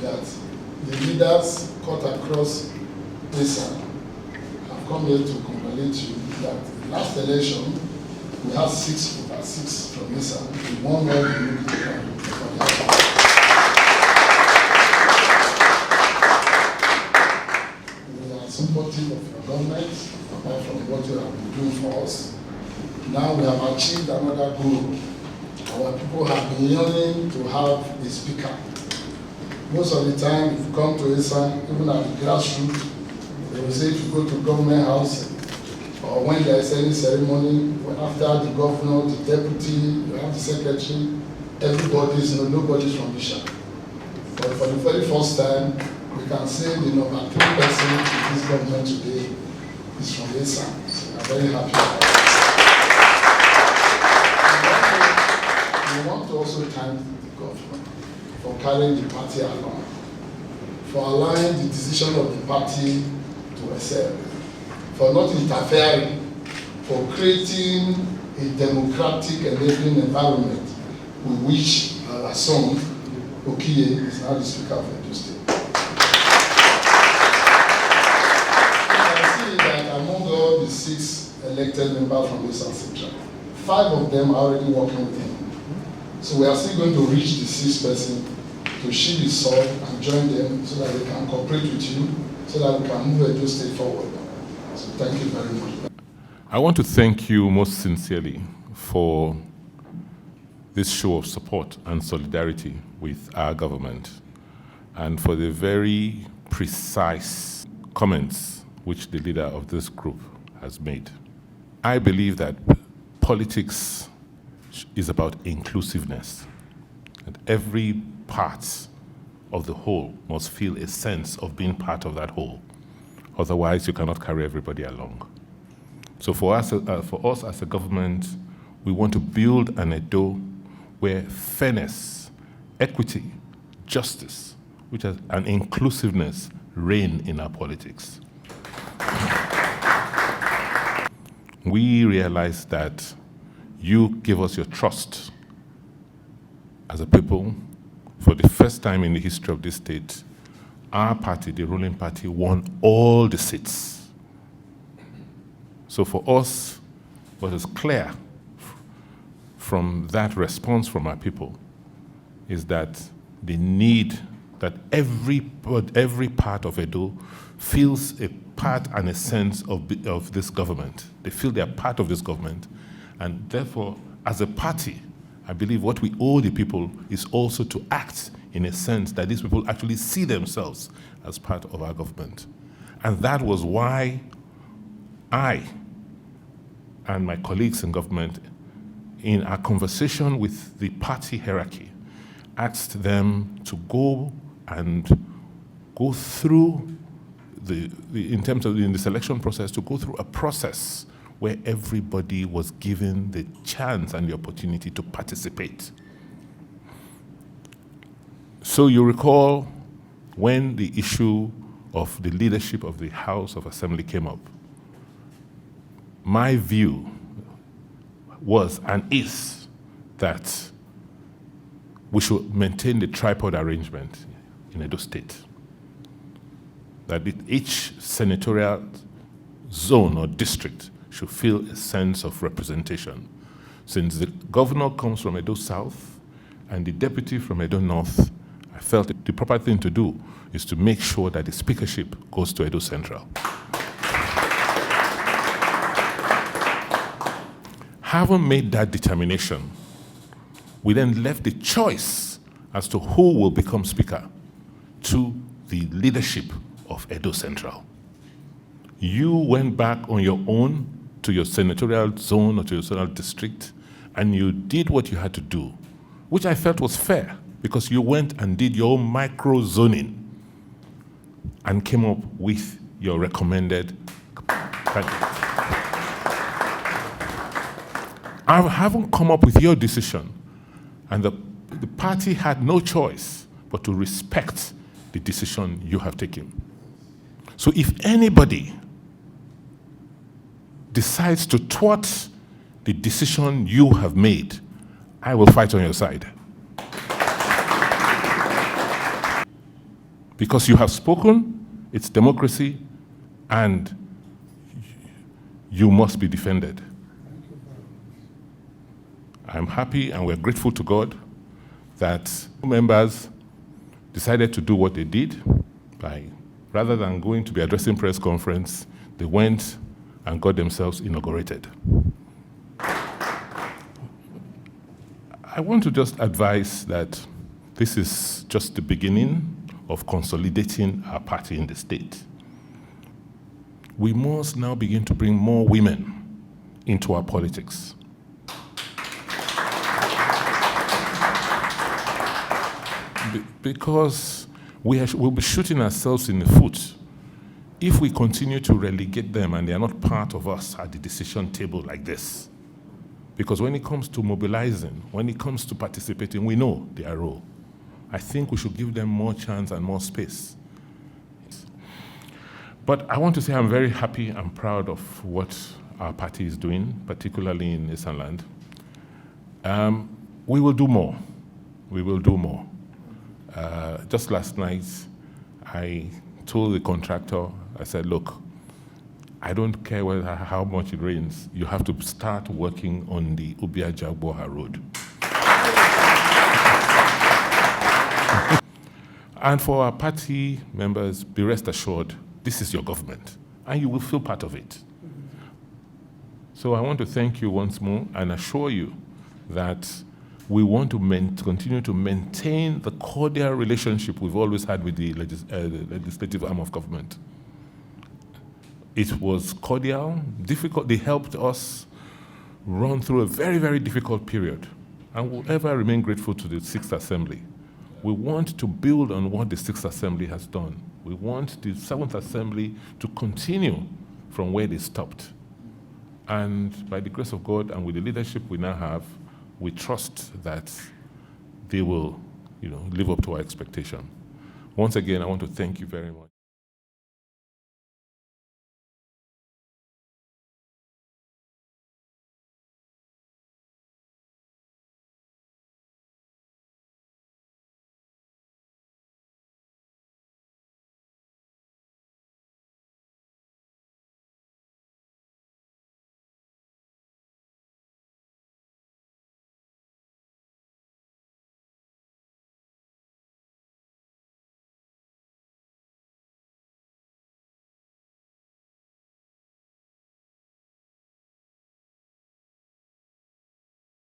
that the leaders cut across ESA have come here to congratulate you that last election we had 6/6 from ESA. We won all the We are supportive of your government, apart from what you have been doing for us. Now we have achieved another goal. Our people have been yearning to have a speaker. Most of the time, if you come to ESA, even at the grassroots, they will say if you go to government house, or when there is any ceremony, after the governor, the deputy, you have the secretary, everybody's, nobody's from Bishop. But for the very first time, we can say the number 3 person in this government today is from ESA. So I'm very happy about that. We want to also thank the government for carrying the party along, for allowing the decision of the party to excel, for not interfering, for creating a democratic enabling environment with which our son, Okiye, is now the Speaker of Edo State. You can see that among all the 6 elected members from Edo Central, 5 of them are already working with him. So we are still going to reach the 6th person to shield his sword and join them so that they can cooperate with you, so that we can move Edo State forward. So thank you very much. I want to thank you most sincerely for this show of support and solidarity with our government, and for the very precise comments which the leader of this group has made. I believe that politics is about inclusiveness, and every part of the whole must feel a sense of being part of that whole. Otherwise, you cannot carry everybody along. So for us as a government, we want to build an Edo where fairness, equity, justice, and inclusiveness reign in our politics. We realize that you give us your trust as a people. For the first time in the history of this state, our party, the ruling party, won all the seats. So for us, what is clear from that response from our people is that the need that every part of Edo feels a part and a sense of this government. They feel they are part of this government. And therefore, as a party, I believe what we owe the people is also to act in a sense that these people actually see themselves as part of our government. And that was why I and my colleagues in government, in our conversation with the party hierarchy, asked them to go through in the selection process, to go through a process where everybody was given the chance and the opportunity to participate. So you recall when the issue of the leadership of the House of Assembly came up, my view was and is that we should maintain the tripod arrangement in Edo State. That each senatorial zone or district should feel a sense of representation. Since the governor comes from Edo South and the deputy from Edo North, I felt that the proper thing to do is to make sure that the speakership goes to Edo Central. Having made that determination, we then left the choice as to who will become speaker to the leadership of Edo Central. You went back on your own to your senatorial zone or to your senatorial district, and you did what you had to do, which I felt was fair, because you went and did your own micro-zoning and came up with your recommended candidate. I haven't come up with your decision, and the party had no choice but to respect the decision you have taken. So if anybody decides to thwart the decision you have made, I will fight on your side. Because you have spoken, it's democracy, and you must be defended. I'm happy and we're grateful to God that members decided to do what they did by, rather than going to be addressing press conference, they went and got themselves inaugurated. I want to just advise that this is just the beginning of consolidating our party in the state. We must now begin to bring more women into our politics. Because we'll be shooting ourselves in the foot if we continue to relegate them and they are not part of us at the decision table like this. Because when it comes to mobilizing, when it comes to participating, we know their role. I think we should give them more chance and more space. But I want to say I'm very happy and proud of what our party is doing, particularly in Eastern Land. We will do more. We will do more. Just last night, I told the contractor, I said, look, I don't care how much it rains, you have to start working on the Ubia-Jagboha road. And for our party members, be rest assured, this is your government, and you will feel part of it. So I want to thank you once more and assure you that we want to continue to maintain the cordial relationship we've always had with the legislative arm of government. It was cordial, difficult. They helped us run through a very, very difficult period, and we'll ever remain grateful to the 6th Assembly. We want to build on what the 6th Assembly has done. We want the 7th Assembly to continue from where they stopped. And by the grace of God and with the leadership we now have, we trust that they will, live up to our expectation. Once again, I want to thank you very much.